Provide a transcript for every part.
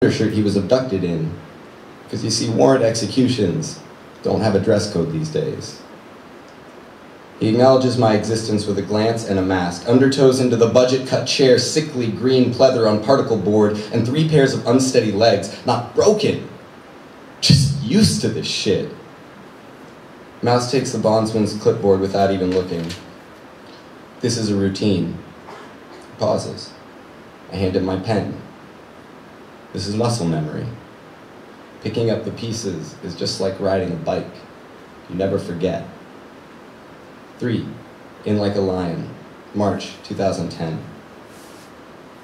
undershirt he was abducted in. Because you see, warrant executions don't have a dress code these days. He acknowledges my existence with a glance and a mask, undertows into the budget-cut chair, sickly green pleather on particle board, and 3 pairs of unsteady legs, not broken, just used to this shit. Mouse takes the bondsman's clipboard without even looking. This is a routine. He pauses. I hand him my pen. This is muscle memory. Picking up the pieces is just like riding a bike. You never forget. 3. In Like a Lion, March 2010.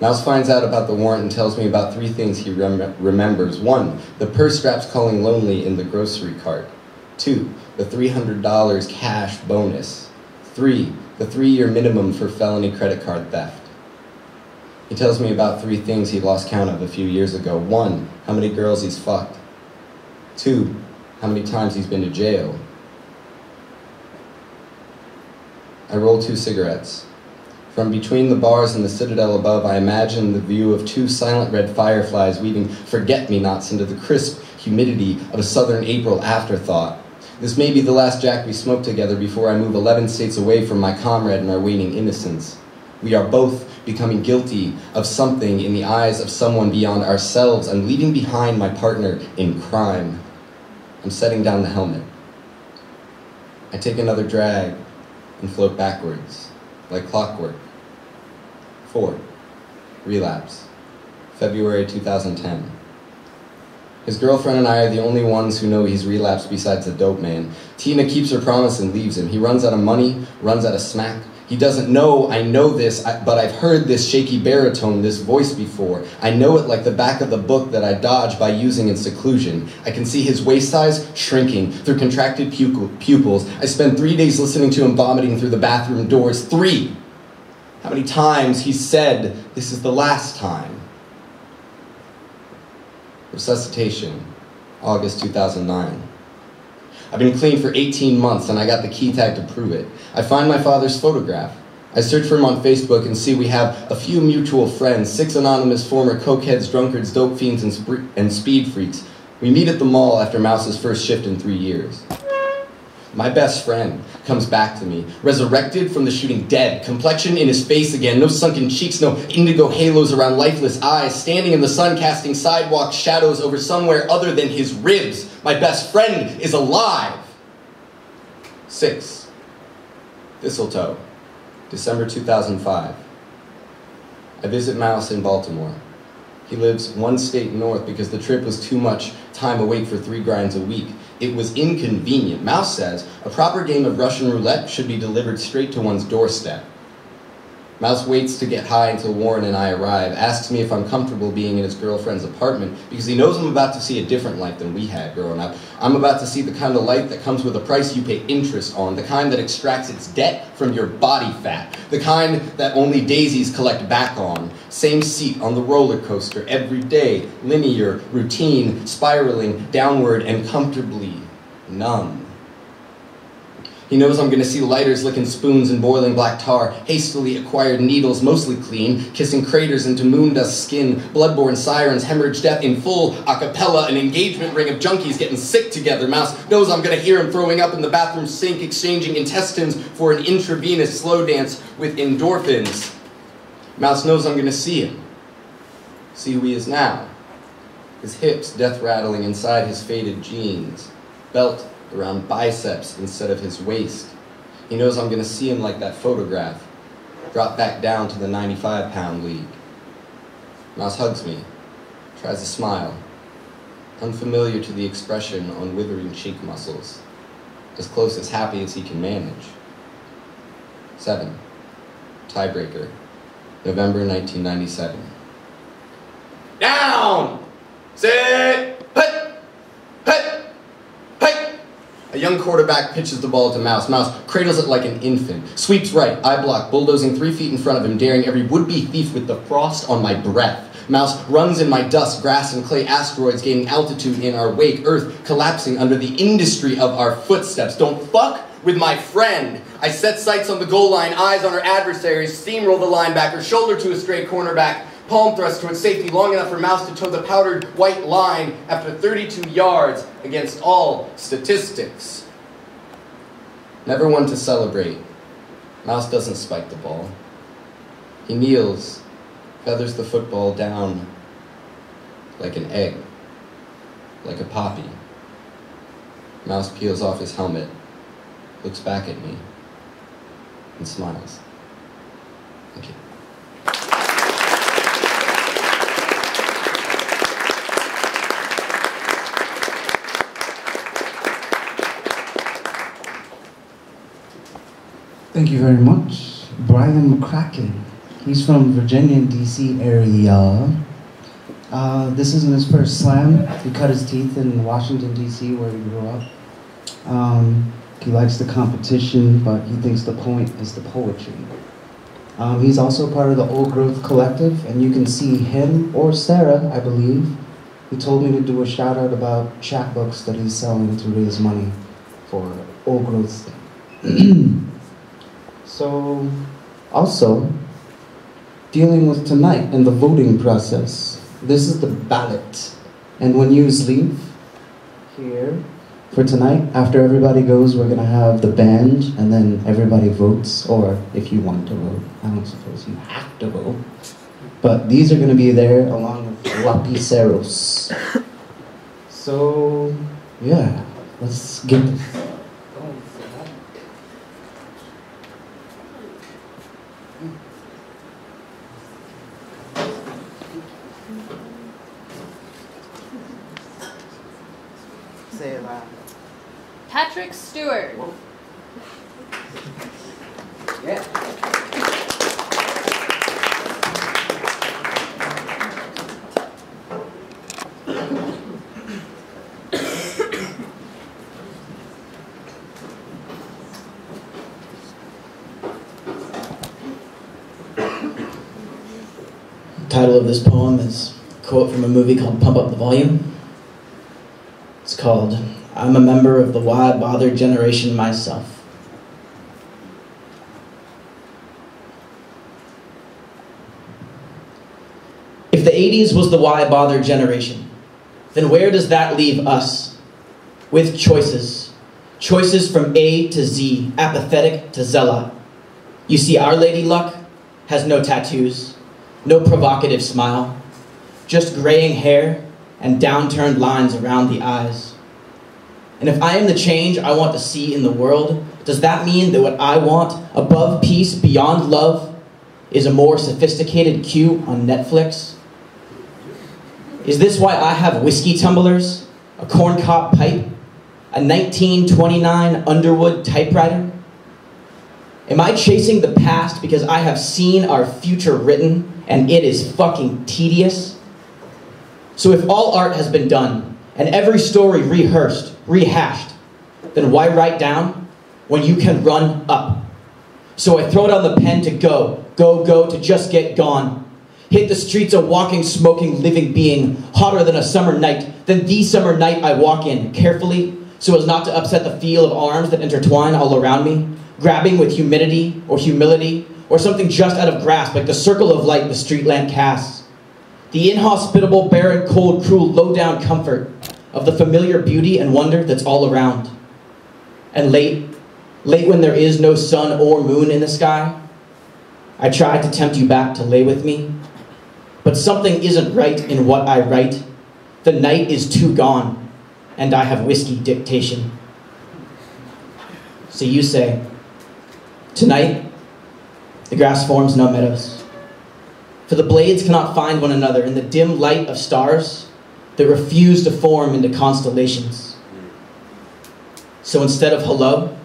Mouse finds out about the warrant and tells me about 3 things he remembers. 1. The purse straps calling lonely in the grocery cart. 2. The $300 cash bonus. 3. The 3-year minimum for felony credit card theft. He tells me about 3 things he lost count of a few years ago. 1. How many girls he's fucked. 2. How many times he's been to jail. I roll 2 cigarettes. From between the bars and the citadel above, I imagine the view of 2 silent red fireflies weaving forget-me-nots into the crisp humidity of a southern April afterthought. This may be the last jack we smoke together before I move 11 states away from my comrade and our waning innocence. We are both becoming guilty of something in the eyes of someone beyond ourselves. I'm leaving behind my partner in crime. I'm setting down the helmet. I take another drag and float backwards, like clockwork. 4. Relapse. February 2010. His girlfriend and I are the only ones who know he's relapsed besides the dope man. Tina keeps her promise and leaves him. He runs out of money, runs out of smack. He doesn't know I know this, but I've heard this shaky baritone, this voice before. I know it like the back of the book that I dodged by using in seclusion. I can see his waist size shrinking through contracted pupils. I spend 3 days listening to him vomiting through the bathroom doors. 3! How many times he said, "This is the last time." Resuscitation, August 2009. I've been clean for 18 months and I got the key tag to prove it. I find my father's photograph. I search for him on Facebook and see we have a few mutual friends, 6 anonymous former cokeheads, drunkards, dope fiends, and speed freaks. We meet at the mall after Mouse's first shift in 3 years. My best friend comes back to me, resurrected from the shooting dead, complexion in his face again, no sunken cheeks, no indigo halos around lifeless eyes, standing in the sun casting sidewalk shadows over somewhere other than his ribs. My best friend is alive. 6. Thistletoe, December 2005. I visit Mouse in Baltimore. He lives 1 state north because the trip was too much time awake for 3 grinds a week. It was inconvenient. Mouse says a proper game of Russian roulette should be delivered straight to one's doorstep. Mouse waits to get high until Warren and I arrive, asks me if I'm comfortable being in his girlfriend's apartment because he knows I'm about to see a different life than we had growing up. I'm about to see the kind of life that comes with a price you pay interest on, the kind that extracts its debt from your body fat, the kind that only daisies collect back on. Same seat on the roller coaster every day, linear, routine, spiraling downward and comfortably numb. He knows I'm going to see lighters licking spoons and boiling black tar, hastily acquired needles, mostly clean, kissing craters into moon dust skin, bloodborne sirens, hemorrhage death in full, a cappella, an engagement ring of junkies getting sick together. Mouse knows I'm going to hear him throwing up in the bathroom sink, exchanging intestines for an intravenous slow dance with endorphins. Mouse knows I'm going to see him. See who he is now. His hips death rattling inside his faded jeans, belt around biceps instead of his waist. He knows I'm going to see him like that photograph, drop back down to the 95-pound league. Mouse hugs me, tries to smile, unfamiliar to the expression on withering cheek muscles, as close as happy as he can manage. 7. Tiebreaker, November 1997. Down! Sit! Hut! Hut! A young quarterback pitches the ball to Mouse. Mouse cradles it like an infant, sweeps right, eye block, bulldozing 3 feet in front of him, daring every would-be thief with the frost on my breath. Mouse runs in my dust, grass and clay asteroids gaining altitude in our wake, earth collapsing under the industry of our footsteps. Don't fuck with my friend. I set sights on the goal line, eyes on our adversaries, steamroll the linebacker, shoulder to a stray cornerback, Palm thrust towards safety long enough for Mouse to toe the powdered white line after 32 yards against all statistics. Never one to celebrate. Mouse doesn't spike the ball. He kneels, feathers the football down like an egg, like a poppy. Mouse peels off his helmet, looks back at me, and smiles. Thank you. Thank you very much. Brian McCracken. He's from Virginia and DC area. This isn't his first slam. He cut his teeth in Washington, DC, where he grew up. He likes the competition, but he thinks the point is the poetry. He's also part of the Old Growth Collective, and you can see him or Sarah, I believe. He told me to do a shout out about chapbooks that he's selling to raise money for Old Growth. So, also, dealing with tonight and the voting process. This is the ballot. And when you leave here for tonight, after everybody goes, we're gonna have the band and then everybody votes, or if you want to vote. I don't suppose you have to vote. But these are gonna be there along with lapiceros. So, yeah, let's get this going. Say it loud. Patrick Stewart. Yeah. The title of this poem is a quote from a movie called Pump Up the Volume. It's called, I'm a member of the Why Bother generation myself. If the 80s was the Why Bother generation, then where does that leave us? With choices. Choices from A to Z, apathetic to zealot. You see, Our Lady Luck has no tattoos, no provocative smile, just graying hair and downturned lines around the eyes. And if I am the change I want to see in the world, does that mean that what I want, above peace, beyond love, is a more sophisticated Q on Netflix? Is this why I have whiskey tumblers, a corncob pipe, a 1929 Underwood typewriter? Am I chasing the past because I have seen our future written and it is fucking tedious? So if all art has been done, and every story rehearsed, rehashed, then why write down when you can run up? So I throw down the pen to go, to just get gone. Hit the streets a walking, smoking, living being, hotter than a summer night, than the summer night I walk in, carefully, so as not to upset the feel of arms that intertwine all around me, grabbing with humidity, or humility, or something just out of grasp, like the circle of light the street lamp casts. The inhospitable, barren, cold, cruel, low-down comfort of the familiar beauty and wonder that's all around. And late when there is no sun or moon in the sky, I tried to tempt you back to lay with me, but something isn't right in what I write. The night is too gone, and I have whiskey dictation. So you say, tonight, the grass forms no meadows, for the blades cannot find one another in the dim light of stars that refuse to form into constellations. So instead of hello,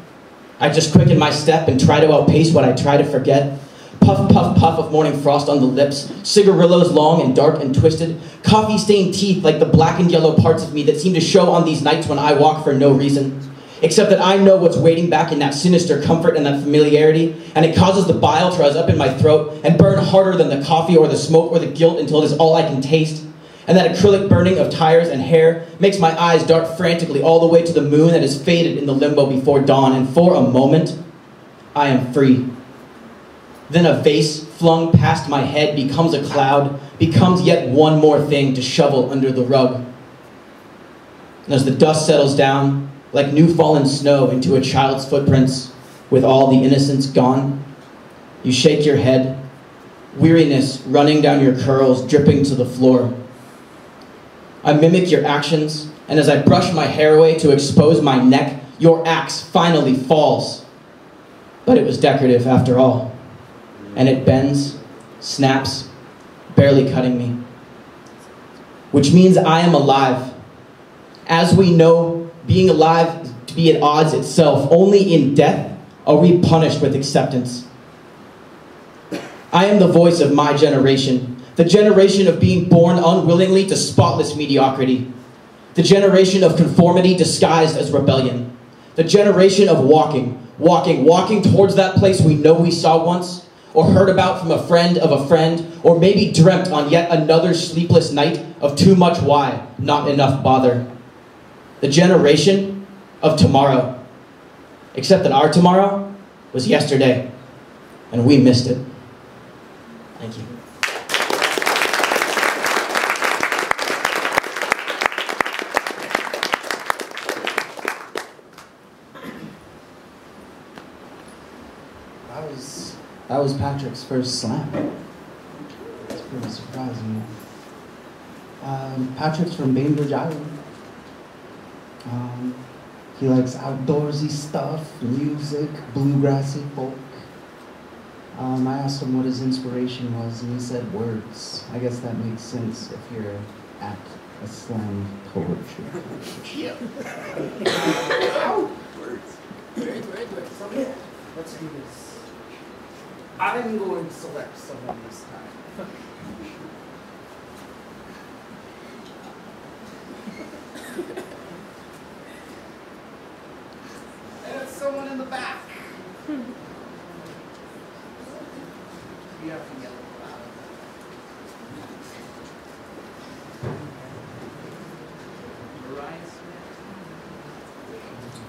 I just quicken my step and try to outpace what I try to forget. Puff, puff, puff of morning frost on the lips, cigarillos long and dark and twisted, coffee-stained teeth like the black and yellow parts of me that seem to show on these nights when I walk for no reason, except that I know what's waiting back in that sinister comfort and that familiarity, and it causes the bile to rise up in my throat and burn harder than the coffee or the smoke or the guilt until it is all I can taste. And that acrylic burning of tires and hair makes my eyes dart frantically all the way to the moon that is faded in the limbo before dawn, and for a moment, I am free. Then a vase flung past my head becomes a cloud, becomes yet one more thing to shovel under the rug. And as the dust settles down, like new fallen snow into a child's footprints, with all the innocence gone, you shake your head, weariness running down your curls, dripping to the floor. I mimic your actions, and as I brush my hair away to expose my neck, your axe finally falls. But it was decorative after all, and it bends, snaps, barely cutting me. Which means I am alive. As we know, being alive is to be at odds itself. Only in death are we punished with acceptance. I am the voice of my generation, the generation of being born unwillingly to spotless mediocrity, the generation of conformity disguised as rebellion, the generation of walking towards that place we know we saw once, or heard about from a friend of a friend, or maybe dreamt on yet another sleepless night of too much why, not enough bother. The generation of tomorrow. Except that our tomorrow was yesterday, and we missed it. Thank you. That was Patrick's first slam. It's pretty surprising. Patrick's from Bainbridge Island. He likes outdoorsy stuff, music, bluegrassy folk. I asked him what his inspiration was, and he said words. I guess that makes sense if you're at a slam poetry. Yeah. Words. So yeah, let's do this. I'm going to select someone this time. And it's someone in the back. You have to yell loud.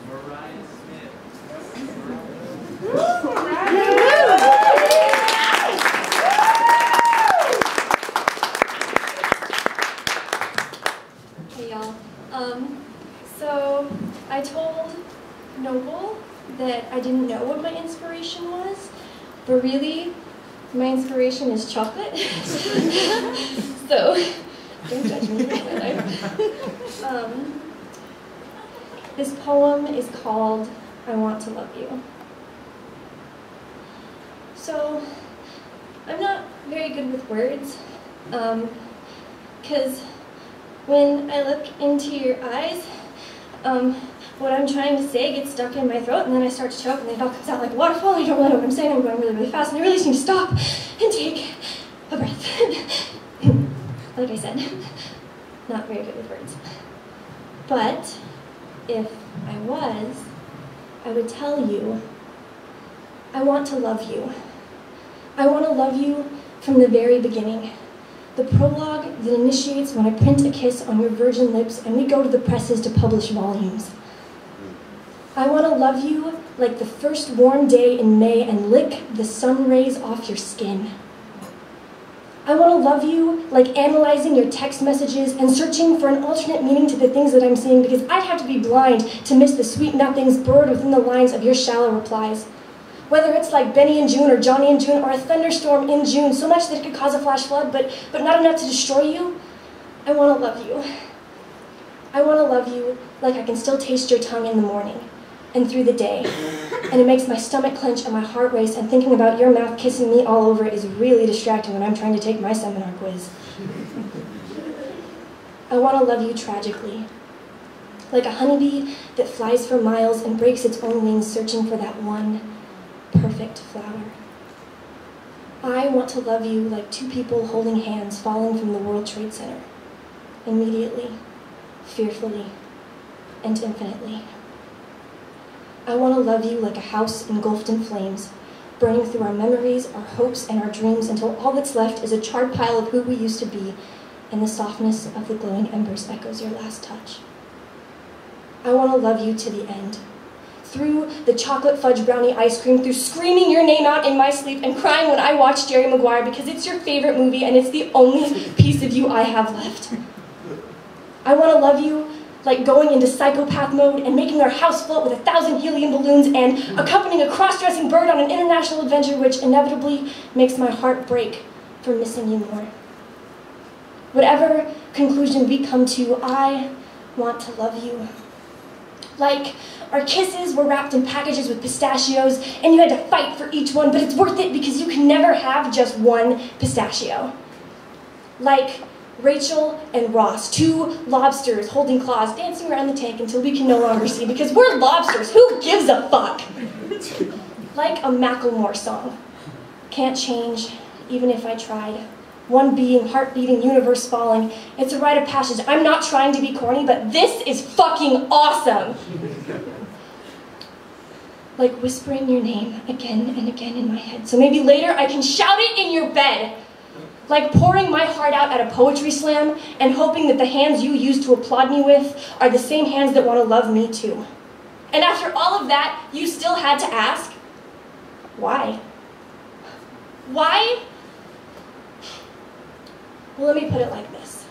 Mariah Smith. Hey y'all. So I told Noble that I didn't know what my inspiration was, but really, my inspiration is chocolate. So don't judge me. This poem is called I Want to Love You. So I'm not very good with words, because when I look into your eyes, what I'm trying to say gets stuck in my throat, and then I start to choke, and it all comes out like a waterfall, and I don't really know what I'm saying. I'm going really, really fast, and I really just need to stop and take a breath. Like I said, not very good with words. But if I was, I would tell you, I want to love you. I want to love you from the very beginning. The prologue that initiates when I print a kiss on your virgin lips and we go to the presses to publish volumes. I want to love you like the first warm day in May and lick the sun rays off your skin. I want to love you like analyzing your text messages and searching for an alternate meaning to the things that I'm seeing, because I'd have to be blind to miss the sweet nothings burrowed within the lines of your shallow replies. Whether it's like Benny and June or Johnny and June or a thunderstorm in June, so much that it could cause a flash flood, but not enough to destroy you, I want to love you. I want to love you like I can still taste your tongue in the morning and through the day. And it makes my stomach clench and my heart race, and thinking about your mouth kissing me all over is really distracting when I'm trying to take my seminar quiz. I want to love you tragically. Like a honeybee that flies for miles and breaks its own wings searching for that one perfect flower. I want to love you like two people holding hands falling from the World Trade Center. Immediately, fearfully, and infinitely. I want to love you like a house engulfed in flames, burning through our memories, our hopes, and our dreams until all that's left is a charred pile of who we used to be, and the softness of the glowing embers echoes your last touch. I want to love you to the end, through the chocolate fudge brownie ice cream, through screaming your name out in my sleep and crying when I watch Jerry Maguire because it's your favorite movie and it's the only piece of you I have left. I want to love you like going into psychopath mode and making our house float with 1,000 helium balloons and accompanying a cross-dressing bird on an international adventure which inevitably makes my heart break for missing you more. Whatever conclusion we come to, I want to love you. Like our kisses were wrapped in packages with pistachios and you had to fight for each one, but it's worth it because you can never have just one pistachio. Like Rachel and Ross, two lobsters holding claws, dancing around the tank until we can no longer see because we're lobsters, who gives a fuck? Like a Macklemore song. Can't change, even if I tried. One being, heart beating, universe falling. It's a rite of passage. I'm not trying to be corny, but this is fucking awesome. Like whispering your name again and again in my head. So maybe later I can shout it in your bed. Like pouring my heart out at a poetry slam and hoping that the hands you used to applaud me with are the same hands that want to love me too. And after all of that, you still had to ask, why? Why? Well, let me put it like this.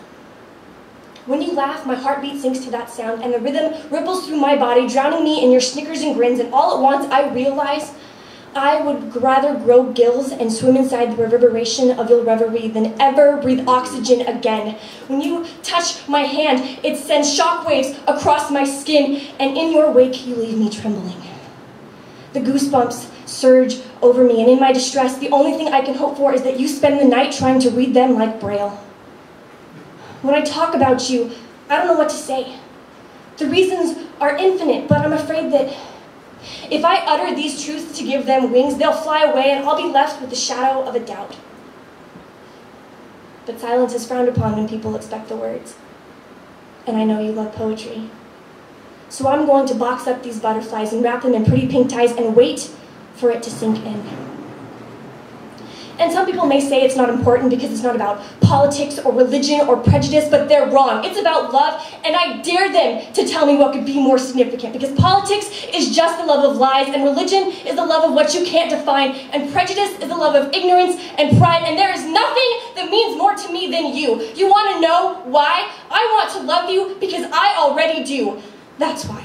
When you laugh, my heartbeat sinks to that sound, and the rhythm ripples through my body, drowning me in your snickers and grins, and all at once I realize I would rather grow gills and swim inside the reverberation of your reverie than ever breathe oxygen again. When you touch my hand, it sends shockwaves across my skin, and in your wake, you leave me trembling. The goosebumps surge over me, and in my distress, the only thing I can hope for is that you spend the night trying to read them like Braille. When I talk about you, I don't know what to say. The reasons are infinite, but I'm afraid that if I utter these truths to give them wings, they'll fly away and I'll be left with the shadow of a doubt. But silence is frowned upon when people expect the words. And I know you love poetry. So I'm going to box up these butterflies and wrap them in pretty pink ties and wait for it to sink in. And some people may say it's not important because it's not about politics or religion or prejudice, but they're wrong. It's about love, and I dare them to tell me what could be more significant, because politics is just the love of lies, and religion is the love of what you can't define, and prejudice is the love of ignorance and pride, and there is nothing that means more to me than you. You want to know why? I want to love you because I already do. That's why.